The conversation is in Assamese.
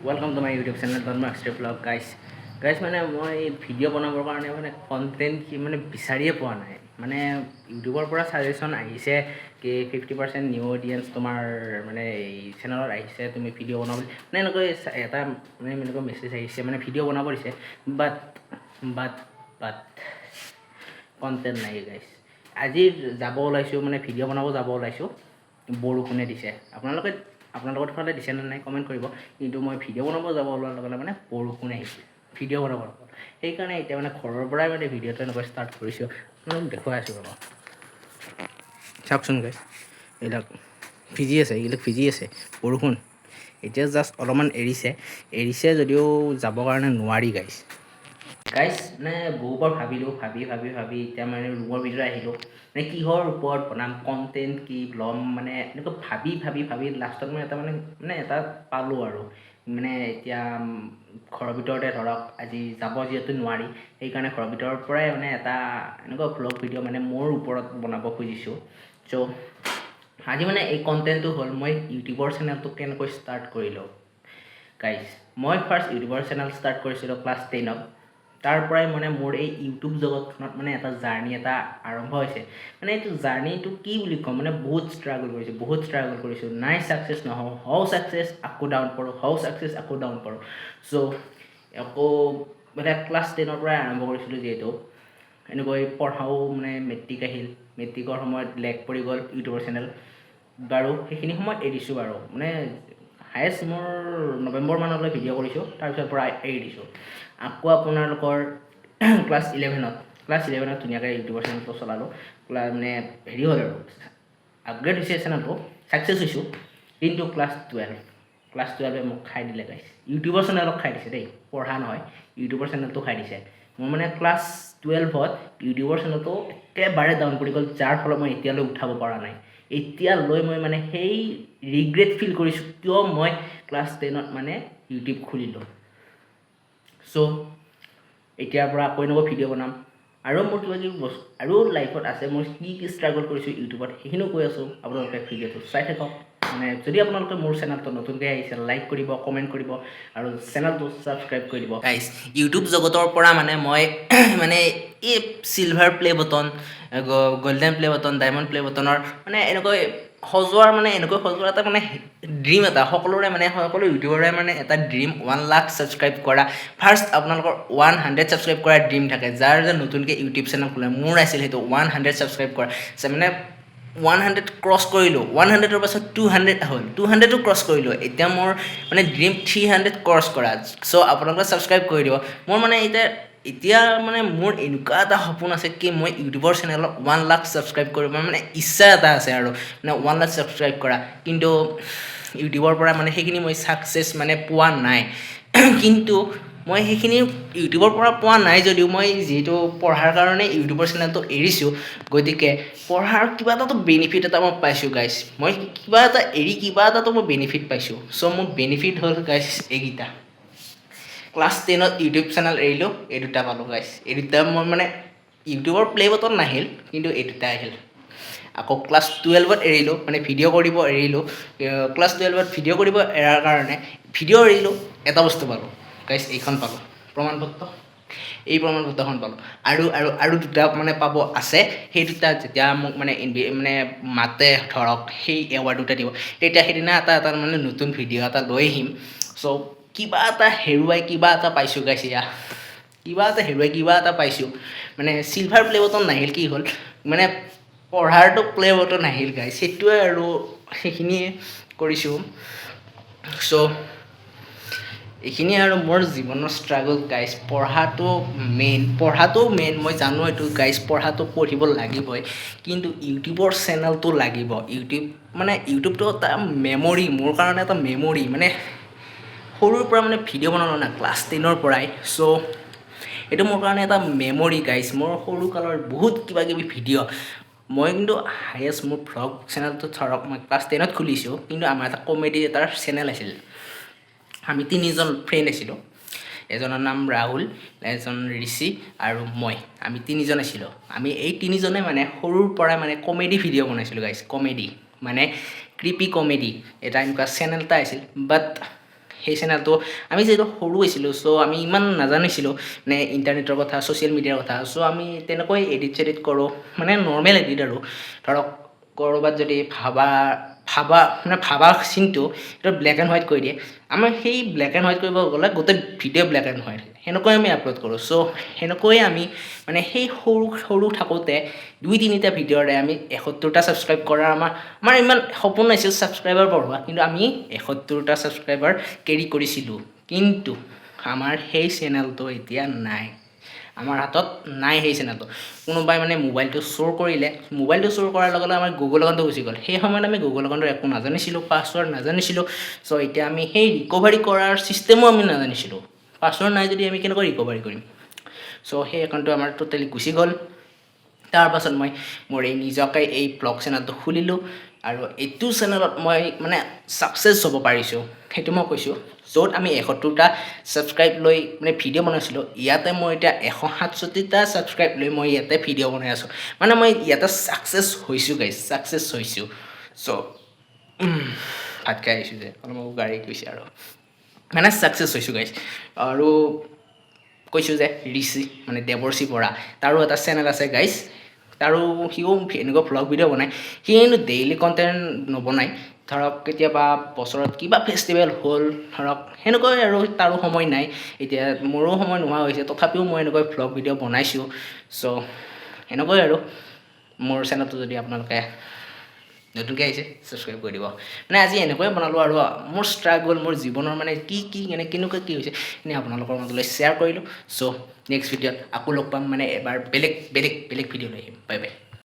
Welcome to my YouTube channel Dharma Extra Vlog guys মানে মই ভিডিঅ' বনাবৰ কাৰণে মানে কণ্টেণ্ট মানে বিচাৰিয়ে পোৱা নাই মানে ইউটিউবৰ পৰা সাজেশন আহিছে কি 50% নিউ অডিয়েন্স তোমাৰ মানে এই চেনেলত আহিছে তুমি ভিডিঅ' বনাব মানে এনেকৈ এটা মানে এনেকৈ মেছেজ আহিছে মানে ভিডিঅ' বনাব দিছে বাট কণ্টেণ্ট নাই গাইছ আজি যাব ওলাইছোঁ মানে ভিডিঅ' বনাব যাব ওলাইছোঁ বৰষুণে দিছে আপোনালোকৰ ফালে দিছে নে নাই কমেণ্ট কৰিব কিন্তু মই ভিডিঅ' বনাব যাব ওলোৱাৰ লগে লগে মানে বৰষুণ আহিছে ভিডিঅ' বনাব সেইকাৰণে এতিয়া মানে ঘৰৰ পৰাই মানে ভিডিঅ'টো এনেকৈ ষ্টাৰ্ট কৰিছোঁ আপোনালোক দেখুৱাই আছোঁ ৰ'ব চাওকচোন গাইছ এইবিলাক ভিজি আছে বৰষুণ এতিয়া জাষ্ট অলপমান এৰিছে যদিও যাবৰ কাৰণে নোৱাৰি গাইছ মানে বহুবাৰ ভাবিলোঁ ভাবি এতিয়া মানে ৰুমৰ ভিতৰত আহিলোঁ মানে কিহৰ ওপৰত বনাম কণ্টেণ্ট কি ল'ম মানে এনেকৈ ভাবি লাষ্টত মই এটা পালোঁ আৰু মানে এতিয়া ঘৰৰ ভিতৰতে ধৰক আজি যাব যিহেতু নোৱাৰি সেইকাৰণে ঘৰৰ ভিতৰৰ পৰাই মানে এটা এনেকুৱা ভ্লগ ভিডিঅ' মানে মোৰ ওপৰত বনাব খুজিছোঁ চ' আজি মানে এই কণ্টেণ্টটো হ'ল মই ইউটিউবৰ চেনেলটো কেনেকৈ ষ্টাৰ্ট কৰিলোঁ গাইজ মই ফাৰ্ষ্ট ইউটিউবৰ চেনেল ষ্টাৰ্ট কৰিছিলোঁ ক্লাছ 10ত তাৰ পৰাই মানে মোৰ এই ইউটিউব জগতখনত মানে এটা জাৰ্ণি এটা আৰম্ভ হৈছে মানে এইটো জাৰ্ণিটো কি বুলি ক'ম মানে বহুত ষ্ট্ৰাগল কৰিছোঁ নাই ছাকচেছ নহওঁ হওঁ ছাকচেছ আকৌ ডাউন কৰোঁ চ' আকৌ মানে ক্লাছ 10ৰ পৰাই আৰম্ভ কৰিছিলোঁ যিহেতু এনেকৈ পঢ়াও মানে মেট্ৰিক আহিল মেট্ৰিকৰ সময়ত লেগ পৰি গ'ল ইউটিউবৰ চেনেল বাৰু সেইখিনি সময়ত এৰিছোঁ বাৰু মানে হায়েষ্ট মোৰ নৱেম্বৰ মানলৈ ভিডিঅ' কৰিছোঁ তাৰপিছৰ পৰা এৰি দিছোঁ আকৌ আপোনালোকৰ ক্লাছ 11ত ধুনীয়াকৈ ইউটিউবৰ চেনেলটো চলালোঁ মানে হেৰি হ'ল আৰু আপগ্ৰেড হৈছে চেনেলটো ছাকচেছ হৈছোঁ কিন্তু ক্লাছ 12 মোক খাই দিলে গাইছ ইউটিউবৰ চেনেলক খাই দিছে দেই পঢ়া নহয় ইউটিউবৰ চেনেলটো খাই দিছে মোৰ মানে ক্লাছ 12ত ইউটিউবৰ চেনেলটো একেবাৰে ডাউন পৰি গ'ল যাৰ ফলত মই এতিয়ালৈ উঠাব পৰা নাই এতিয়ালৈ মই মানে সেই ৰিগ্ৰেট ফিল কৰিছোঁ কিয় মই ক্লাছ 10ত মানে ইউটিউব খুলিলোঁ চ' এতিয়াৰ পৰা আকৌ এনেকৈ ভিডিঅ' বনাম আৰু মোৰ কিবা কিবি বস্তু আৰু লাইফত আছে মই কি ষ্ট্ৰাগল কৰিছোঁ ইউটিউবত সেইখিনিও কৈ আছোঁ আপোনালোকে ভিডিঅ'টো চাই থাকক মানে যদি আপোনালোকে মোৰ চেনেলটো নতুনকৈ আহিছে লাইক কৰিব কমেণ্ট কৰিব আৰু চেনেলটো ছাবস্ক্ৰাইব কৰি দিব গাইজ ইউটিউব জগতৰ পৰা মানে মই মানে এই silver play button golden play button diamond play বটনৰ মানে এনেকৈ সজোৱাৰ এটা মানে ড্ৰিম এটা সকলোৰে মানে সকলো ইউটিউবাৰে মানে এটা ড্ৰিম 1 লাখ ছাবস্ক্ৰাইব কৰা ফাৰ্ষ্ট আপোনালোকৰ 100 ছাবস্ক্ৰাইব কৰাৰ ড্ৰিম থাকে যাৰ যে নতুনকৈ ইউটিউব চেনেল খোলে মোৰ আছিল সেইটো 100 ছাবস্ক্ৰাইব কৰা মানে 100 ক্ৰছ কৰিলোঁ 100ৰ পাছত 200 হ'ল 200টো ক্ৰছ কৰিলোঁ এতিয়া মোৰ মানে ড্ৰিম 300 ক্ৰছ কৰা চ' আপোনালোকে ছাবস্ক্ৰাইব কৰি দিব মোৰ মানে এতিয়া মানে মোৰ এনেকুৱা এটা সপোন আছে কি মই ইউটিউবৰ চেনেলত 1 লাখ ছাবস্ক্ৰাইব কৰিব মানে ইচ্ছা এটা আছে আৰু মানে 1 লাখ ছাবস্ক্ৰাইব কৰা কিন্তু ইউটিউবৰ পৰা মানে সেইখিনি মই ছাকচেছ মানে পোৱা নাই কিন্তু মই সেইখিনি ইউটিউবৰ পৰা পোৱা নাই যদিও মই যিহেতু পঢ়াৰ কাৰণে ইউটিউবৰ চেনেলটো এৰিছোঁ গতিকে পঢ়াৰ কিবা এটাতো বেনিফিট এটা মই পাইছোঁ গাইছ মই কিবা এটাতো মই বেনিফিট পাইছোঁ চ' মোৰ বেনিফিট হ'ল গাইছ এইকেইটা ক্লাছ 10ত ইউটিউব চেনেল এৰিলোঁ এই দুটা পালোঁ গাইছ এই দুটা মই মানে ইউটিউবৰ প্লে বটন নাহিল কিন্তু এই দুটা আহিল আকৌ ক্লাছ 12ত এৰিলোঁ মানে ভিডিঅ' কৰিব এৰিলোঁ ক্লাছ 12ত ভিডিঅ' কৰিব এৰাৰ কাৰণে ভিডিঅ' এৰিলোঁ এটা বস্তু পালোঁ গাইছ এইখন পালোঁ প্ৰমাণপত্ৰ এই প্ৰমাণপত্ৰখন পালোঁ আৰু দুটা মানে পাব আছে সেই দুটা যেতিয়া মোক মানে মাতে ধৰক সেই এৱাৰ্ড দুটা দিব তেতিয়া সেইদিনা এটা মানে নতুন ভিডিঅ' এটা লৈ আহিম চ' কিবা এটা হেৰুৱাই কিবা এটা পাইছোঁ গাইছ কিবা এটা পাইছোঁ মানে চিলভাৰ প্লে বটন নাহিল কি হ'ল মানে পঢ়াৰটো প্লে বটন নাহিল গাইছ সেইটোৱে আৰু সেইখিনিয়ে কৰিছোঁ চ' এইখিনিয়ে আৰু মোৰ জীৱনৰ ষ্ট্ৰাগল গাইছ পঢ়াটো মেইন মই জানো এইটো গাইছ পঢ়িব লাগিবই কিন্তু ইউটিউবৰ চেনেলটো লাগিব ইউটিউবটো এটা মেমৰি মোৰ কাৰণে এটা মেমৰি মানে সৰুৰ পৰা মানে ভিডিঅ' বনালোঁ না ক্লাছ 10ৰ পৰাই চ' এইটো মোৰ কাৰণে এটা মেমৰি গাইছ মোৰ সৰুকালৰ বহুত কিবা কিবি ভিডিঅ' মই কিন্তু হায়েষ্ট মোৰ ভ্লগ চেনেলটো ধৰক মই ক্লাছ 10ত খুলিছোঁ কিন্তু আমাৰ এটা কমেডি এটাৰ চেনেল আছিল আমি 3জন ফ্ৰেণ্ড আছিলোঁ এজনৰ নাম ৰাহুল এজন ঋষি আৰু মই আমি 3জন আছিলোঁ আমি এই 3জনে মানে সৰুৰ পৰাই মানে কমেডি ভিডিঅ' বনাইছিলোঁ গাইছ কমেডি মানে ক্ৰিপি কমেডি এটা এনেকুৱা চেনেল এটা আছিল বাট সেই চেনেলটো আমি যিহেতু সৰু হৈছিলোঁ চ' আমি ইমান নাজানিছিলোঁ মানে ইণ্টাৰনেটৰ কথা ছ'চিয়েল মিডিয়াৰ কথা চ' আমি তেনেকৈ এডিট চেডিট কৰোঁ মানে নৰ্মেল এডিট আৰু ধৰক ক'ৰবাত যদি ভাবা চিনটো সেইটো ব্লেক এণ্ড হোৱাইট কৰি দিয়ে আমাৰ সেই ব্লেক এণ্ড হোৱাইট কৰিব গ'লে গোটেই ভিডিঅ' ব্লেক এণ্ড হোৱাইট সেনেকৈ আমি আপলোড কৰোঁ চ' সেনেকৈয়ে আমি মানে সেই সৰু থাকোঁতে 2-3টা ভিডিঅ'ৰে আমি 71টা ছাবস্ক্ৰাইব কৰাৰ আমাৰ ইমান সপোন নাছিল ছাবস্ক্ৰাইবাৰ বঢ়োৱা কিন্তু আমি 71টা ছাবস্ক্ৰাইবাৰ কেৰি কৰিছিলোঁ কিন্তু আমাৰ সেই চেনেলটো এতিয়া নাই আমাৰ হাতত নাই সেই চেনেলটো কোনোবাই মানে মোবাইলটো চোৰ কৰিলে মোবাইলটো চোৰ কৰাৰ লগে লগে আমাৰ গুগল একাউণ্টটো গুচি গ'ল সেই সময়ত আমি গুগল একাউণ্টৰ একো নাজানিছিলোঁ পাছৱৰ্ড নাজানিছিলোঁ চ' এতিয়া আমি সেই ৰিকভাৰী কৰাৰ চিষ্টেমো আমি নাজানিছিলোঁ পাছৱৰ্ড নাই যদি আমি কেনেকৈ ৰিকভাৰী কৰিম চ' সেই একাউণ্টটো আমাৰ টোটেলি গুচি গ'ল তাৰপাছত মই মোৰ এই নিজকে এই ব্লগ চেনেলটো খুলিলোঁ আৰু এইটো চেনেলত মই মানে ছাকচেছ হ'ব পাৰিছোঁ সেইটো মই কৈছোঁ য'ত আমি 71টা ছাবস্ক্ৰাইব লৈ মানে ভিডিঅ' বনাইছিলোঁ ইয়াতে মই এতিয়া 167টা ছাবস্ক্ৰাইব লৈ মই ইয়াতে ভিডিঅ' বনাই আছোঁ মানে মই ইয়াতে ছাকচেছ হৈছোঁ গাইজ ছাকচেছ হৈছোঁ চ' ভাত খাই আহিছোঁ যে অলপ মোক গাড়ী গৈছে আৰু মানে ছাকচেছ হৈছোঁ গাইজ আৰু কৈছোঁ যে ঋষি মানে দেৱৰ্ষি বৰা তাৰো এটা চেনেল আছে গাইজ তাৰো সিও এনেকুৱা ভ্লগ ভিডিঅ' বনায় সি কিন্তু ডেইলি কণ্টেণ্ট নবনায় ধৰক কেতিয়াবা বছৰত কিবা ফেষ্টিভেল হ'ল ধৰক সেনেকৈ আৰু তাৰো সময় নাই এতিয়া মোৰো সময় নোহোৱা হৈছে তথাপিও মই এনেকৈ ভ্লগ ভিডিঅ' বনাইছোঁ চ' এনেকৈ আৰু মোৰ চেনেলটো যদি আপোনালোকে নতুনকৈ আহিছে ছাবস্ক্ৰাইব কৰি দিব মানে আজি এনেকৈয়ে বনালোঁ আৰু মোৰ ষ্ট্ৰাগল মোৰ জীৱনৰ মানে কি কেনেকুৱা কি হৈছে এনেই আপোনালোকৰ মাজলৈ শ্বেয়াৰ কৰিলোঁ চ' নেক্সট ভিডিঅ'ত আকৌ লগ পাম মানে এবাৰ বেলেগ ভিডিঅ' লৈ আহিম বাই বাই